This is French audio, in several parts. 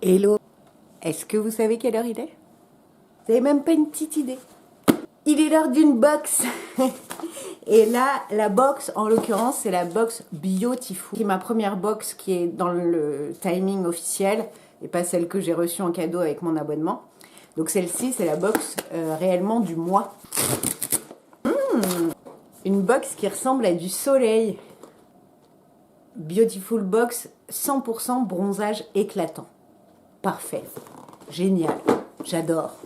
Hello, est-ce que vous savez quelle heure il est? Vous n'avez même pas une petite idée. Il est l'heure d'une box. Et là, la box, en l'occurrence, c'est la box Beautiful. C'est ma première box qui est dans le timing officiel et pas celle que j'ai reçue en cadeau avec mon abonnement. Donc celle-ci, c'est la box réellement du mois. Une box qui ressemble à du soleil. Beautiful box 100% bronzage éclatant. Parfait. Génial. J'adore.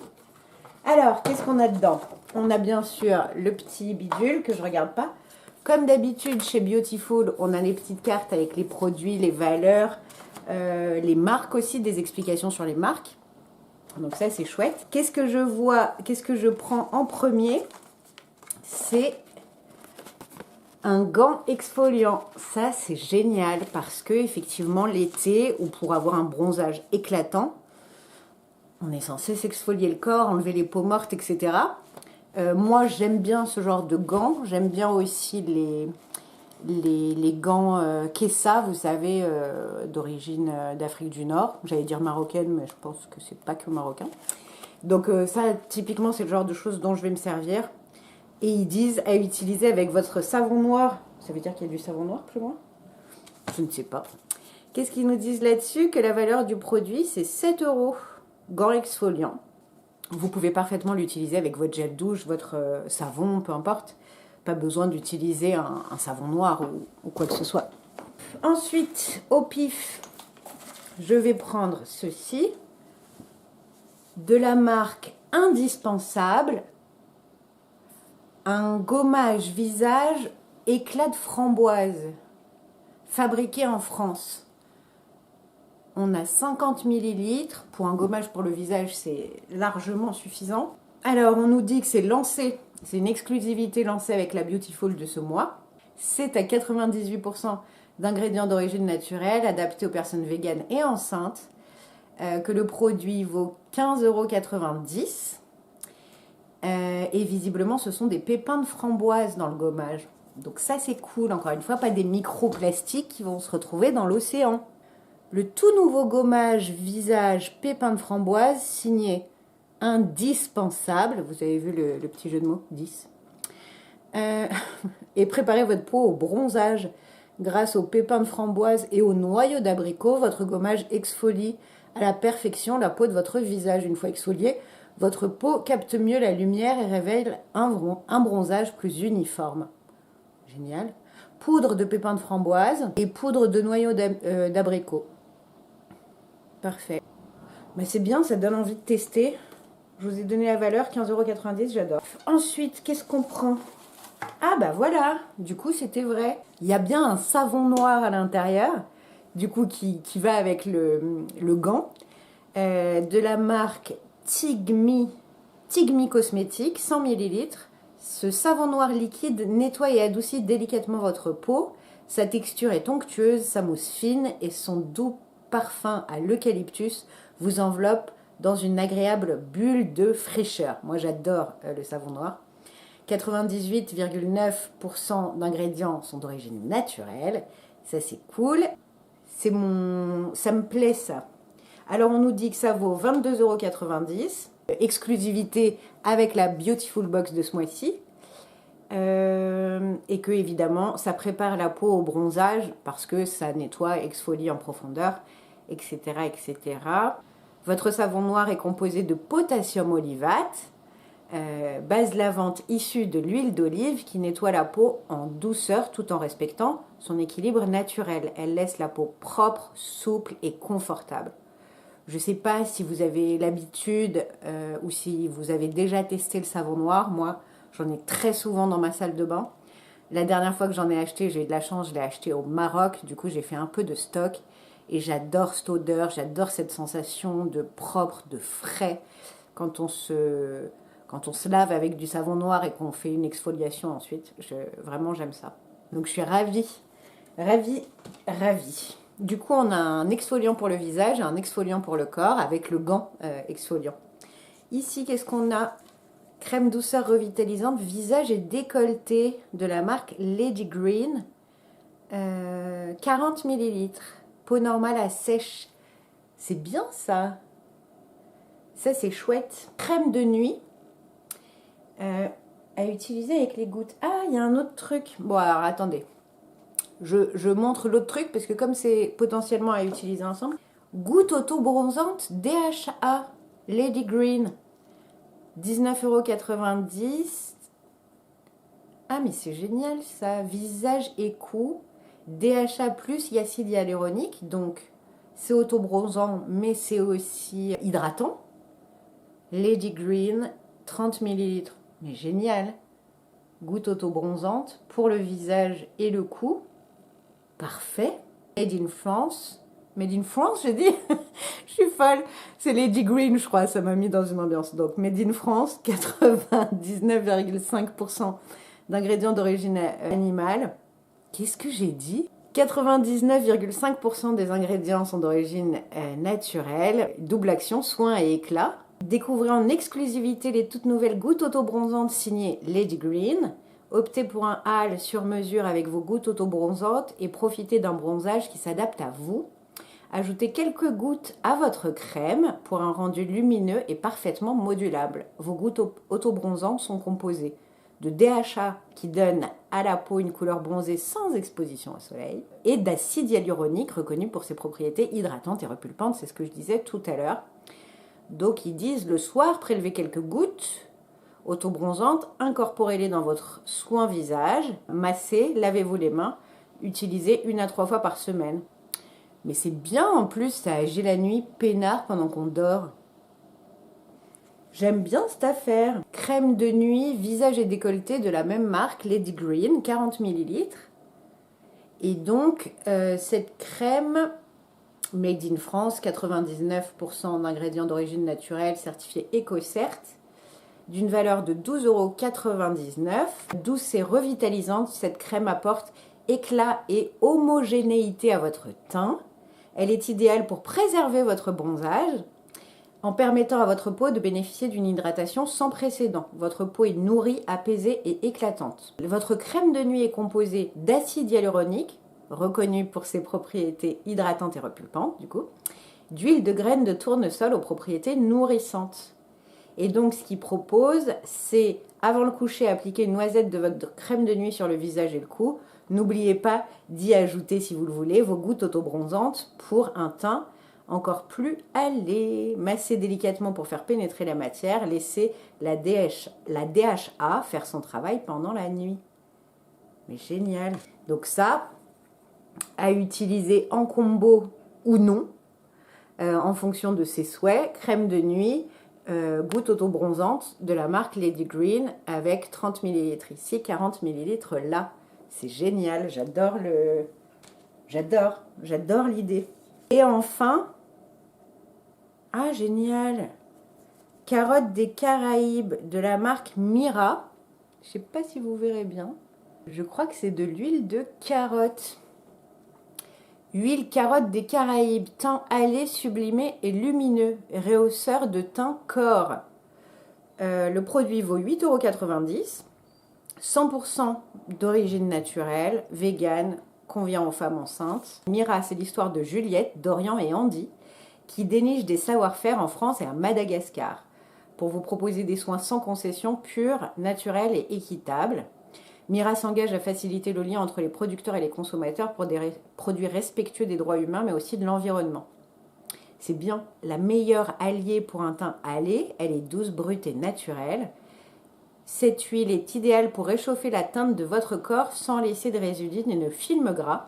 Alors, qu'est-ce qu'on a dedans? On a bien sûr le petit bidule que je regarde pas. Comme d'habitude, chez Beautiful, on a les petites cartes avec les produits, les valeurs, les marques aussi, des explications sur les marques. Donc ça, c'est chouette. Qu'est-ce que je vois? Qu'est-ce que je prends en premier? C'est un gant exfoliant. Ça, c'est génial parce que effectivement, l'été, ou pour avoir un bronzage éclatant, on est censé s'exfolier le corps, enlever les peaux mortes, etc. Moi, j'aime bien ce genre de gants. J'aime bien aussi les gants Kessa, vous savez, d'origine d'Afrique du Nord. J'allais dire marocaine, mais je pense que c'est pas que marocain. Donc ça, typiquement, c'est le genre de choses dont je vais me servir. Et ils disent à utiliser avec votre savon noir. Ça veut dire qu'il y a du savon noir plus loin? Je ne sais pas. Qu'est-ce qu'ils nous disent là-dessus? Que la valeur du produit, c'est 7 €. Gant exfoliant. Vous pouvez parfaitement l'utiliser avec votre gel douche, votre savon, peu importe. Pas besoin d'utiliser un savon noir ou quoi que ce soit. Ensuite, au pif, je vais prendre ceci. De la marque Indispensable. Un gommage visage éclat de framboise. Fabriqué en France. On a 50 ml. Pour un gommage pour le visage, c'est largement suffisant. Alors, on nous dit que c'est lancé. C'est une exclusivité lancée avec la Beautiful de ce mois. C'est à 98% d'ingrédients d'origine naturelle, adaptés aux personnes véganes et enceintes. Que le produit vaut 15,90 €. Et visiblement, ce sont des pépins de framboise dans le gommage. Donc ça, c'est cool. Encore une fois, pas des microplastiques qui vont se retrouver dans l'océan. Le tout nouveau gommage visage pépins de framboise signé Indispensable. Vous avez vu le petit jeu de mots, 10. Et préparez votre peau au bronzage. Grâce aux pépins de framboise et au noyau d'abricot, votre gommage exfolie à la perfection la peau de votre visage. Une fois exfoliée, votre peau capte mieux la lumière et révèle un bronzage plus uniforme. Génial. Poudre de pépins de framboise et poudre de noyau d'abricot. Parfait. Mais c'est bien, ça donne envie de tester. Je vous ai donné la valeur, 15,90 €, j'adore. Ensuite, qu'est-ce qu'on prend? Ah bah voilà, du coup c'était vrai. Il y a bien un savon noir à l'intérieur, du coup qui va avec le gant, de la marque Tigmi Cosmétique, 100 ml. Ce savon noir liquide nettoie et adoucit délicatement votre peau. Sa texture est onctueuse, sa mousse fine et son doux parfum à l'eucalyptus vous enveloppe dans une agréable bulle de fraîcheur. Moi j'adore le savon noir. 98,9% d'ingrédients sont d'origine naturelle. Ça, c'est cool. Ça me plaît, ça. Alors, on nous dit que ça vaut 22,90 €. Exclusivité avec la Beautiful Box de ce mois-ci. Et que, évidemment, ça prépare la peau au bronzage parce que ça nettoie, exfolie en profondeur, etc., etc. Votre savon noir est composé de potassium olivate. Base lavante issue de l'huile d'olive qui nettoie la peau en douceur tout en respectant son équilibre naturel. Elle laisse la peau propre, souple et confortable. Je ne sais pas si vous avez l'habitude ou si vous avez déjà testé le savon noir. Moi, j'en ai très souvent dans ma salle de bain. La dernière fois que j'en ai acheté, j'ai eu de la chance, je l'ai acheté au Maroc. Du coup, j'ai fait un peu de stock et j'adore cette odeur, j'adore cette sensation de propre, de frais quand on se lave avec du savon noir et qu'on fait une exfoliation ensuite. Vraiment, j'aime ça. Donc, je suis ravie. Du coup, on a un exfoliant pour le visage et un exfoliant pour le corps avec le gant exfoliant. Ici, qu'est-ce qu'on a? Crème douceur revitalisante, visage et décolleté de la marque Lady Green. 40 ml. Peau normale à sèche. C'est bien ça. Ça, c'est chouette. Crème de nuit à utiliser avec les gouttes. Ah, il y a un autre truc. Bon, alors attendez. Je montre l'autre truc parce que comme c'est potentiellement à utiliser ensemble. Goutte auto-bronzante DHA Lady Green. 19,90 €. Ah, mais c'est génial ça. Visage et cou. DHA plus acide hyaluronique. Donc, c'est auto-bronzant, mais c'est aussi hydratant. Lady Green, 30 ml. Mais génial. Goutte auto-bronzante pour le visage et le cou. Parfait. Made in France. Made in France, j'ai dit. Je suis folle. C'est Lady Green, je crois. Ça m'a mis dans une ambiance. Donc, Made in France, 99,5% d'ingrédients d'origine animale. Qu'est-ce que j'ai dit? 99,5% des ingrédients sont d'origine naturelle. Double action, soin et éclat. Découvrez en exclusivité les toutes nouvelles gouttes auto-bronzantes signées Lady Green. Optez pour un hâle sur mesure avec vos gouttes auto-bronzantes et profitez d'un bronzage qui s'adapte à vous. Ajoutez quelques gouttes à votre crème pour un rendu lumineux et parfaitement modulable. Vos gouttes auto-bronzantes sont composées de DHA qui donne à la peau une couleur bronzée sans exposition au soleil et d'acide hyaluronique reconnu pour ses propriétés hydratantes et repulpantes, c'est ce que je disais tout à l'heure. Donc ils disent le soir, prélevez quelques gouttes auto-bronzantes, incorporez-les dans votre soin visage, massez, lavez-vous les mains, utilisez 1 à 3 fois par semaine. Mais c'est bien en plus, ça agit la nuit peinard pendant qu'on dort. J'aime bien cette affaire. Crème de nuit, visage et décolleté de la même marque, Lady Green, 40 ml. Et donc, cette crème, made in France, 99% d'ingrédients d'origine naturelle, certifiés EcoCert, d'une valeur de 12,99 €. Douce et revitalisante, cette crème apporte éclat et homogénéité à votre teint. Elle est idéale pour préserver votre bronzage en permettant à votre peau de bénéficier d'une hydratation sans précédent. Votre peau est nourrie, apaisée et éclatante. Votre crème de nuit est composée d'acide hyaluronique, reconnu pour ses propriétés hydratantes et repulpantes, d'huile de graines de tournesol aux propriétés nourrissantes. Et donc, ce qu'il propose, c'est, avant le coucher, appliquer une noisette de votre crème de nuit sur le visage et le cou. N'oubliez pas d'y ajouter, si vous le voulez, vos gouttes auto-bronzantes pour un teint encore plus allé. Massez délicatement pour faire pénétrer la matière. Laissez la DHA faire son travail pendant la nuit. Mais génial. Donc ça, à utiliser en combo ou non, en fonction de ses souhaits. Crème de nuit, goutte auto-bronzante de la marque Lady Green avec 30 ml ici, 40 ml là. C'est génial, j'adore l'idée. Et enfin, ah génial, carotte des Caraïbes de la marque Mira. Je sais pas si vous verrez bien. Je crois que c'est de l'huile de carotte. Huile carotte des Caraïbes, teint allé, sublimé et lumineux, rehausseur de teint corps. Le produit vaut 8,90 €. 100% d'origine naturelle, vegan, convient aux femmes enceintes. Mira, c'est l'histoire de Juliette, Dorian et Andy qui dénichent des savoir-faire en France et à Madagascar pour vous proposer des soins sans concession, purs, naturels et équitables. Mira s'engage à faciliter le lien entre les producteurs et les consommateurs pour des produits respectueux des droits humains mais aussi de l'environnement. C'est bien la meilleure alliée pour un teint allé, elle est douce, brute et naturelle. Cette huile est idéale pour réchauffer la teinte de votre corps sans laisser de résidus ni de films gras.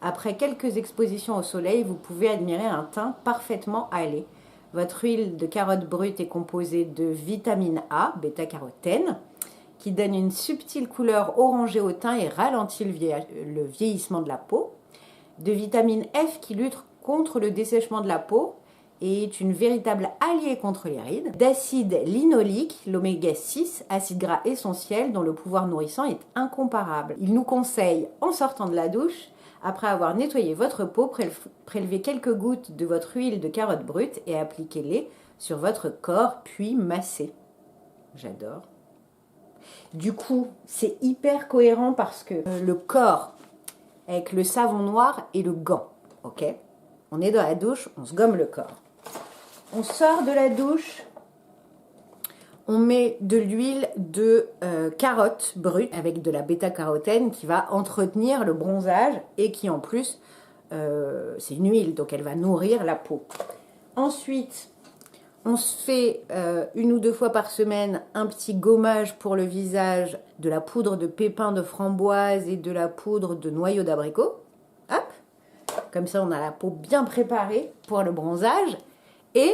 Après quelques expositions au soleil, vous pouvez admirer un teint parfaitement allé. Votre huile de carotte brute est composée de vitamine A, bêta-carotène, qui donne une subtile couleur orangée au teint et ralentit le vieillissement de la peau. De vitamine F qui lutte contre le dessèchement de la peau et est une véritable alliée contre les rides. D'acide linoléique, l'oméga 6, acide gras essentiel dont le pouvoir nourrissant est incomparable. Il nous conseille, en sortant de la douche, après avoir nettoyé votre peau, prélevez quelques gouttes de votre huile de carotte brute et appliquez-les sur votre corps, puis massez. J'adore. Du coup, c'est hyper cohérent parce que le corps avec le savon noir et le gant, ok ? On est dans la douche, on se gomme le corps. On sort de la douche, on met de l'huile de carotte brute avec de la bêta-carotène qui va entretenir le bronzage et qui en plus, c'est une huile, donc elle va nourrir la peau. Ensuite, on se fait 1 ou 2 fois par semaine un petit gommage pour le visage, de la poudre de pépins de framboise et de la poudre de noyaux d'abricot. Hop, comme ça on a la peau bien préparée pour le bronzage. Et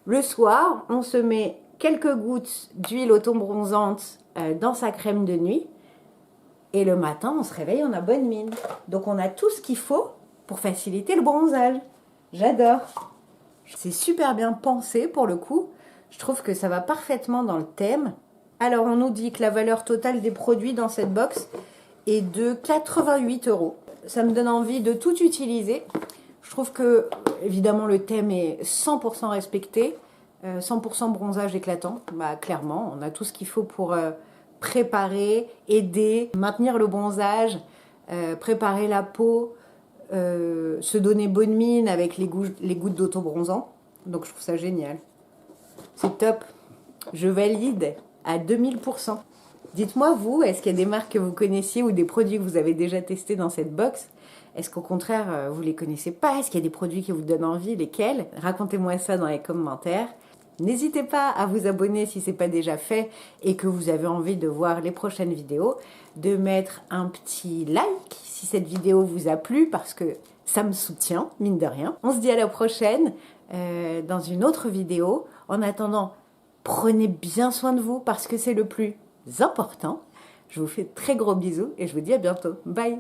le soir, on se met quelques gouttes d'huile auto-bronzante dans sa crème de nuit. Et le matin, on se réveille, on a bonne mine. Donc on a tout ce qu'il faut pour faciliter le bronzage. J'adore. C'est super bien pensé pour le coup. Je trouve que ça va parfaitement dans le thème. Alors on nous dit que la valeur totale des produits dans cette box est de 88 €. Ça me donne envie de tout utiliser. Je trouve que, évidemment, le thème est 100% respecté. 100% bronzage éclatant. Bah, clairement, on a tout ce qu'il faut pour préparer, aider, maintenir le bronzage, préparer la peau, se donner bonne mine avec les gouttes d'auto-bronzant. Donc je trouve ça génial. C'est top. Je valide à 2000%. Dites-moi vous, est-ce qu'il y a des marques que vous connaissiez ou des produits que vous avez déjà testés dans cette box? Est-ce qu'au contraire, vous les connaissez pas? Est-ce qu'il y a des produits qui vous donnent envie? Lesquels? Racontez-moi ça dans les commentaires. N'hésitez pas à vous abonner si ce n'est pas déjà fait et que vous avez envie de voir les prochaines vidéos, de mettre un petit like si cette vidéo vous a plu parce que ça me soutient, mine de rien. On se dit à la prochaine dans une autre vidéo. En attendant, prenez bien soin de vous parce que c'est le plus important. Je vous fais de très gros bisous et je vous dis à bientôt. Bye!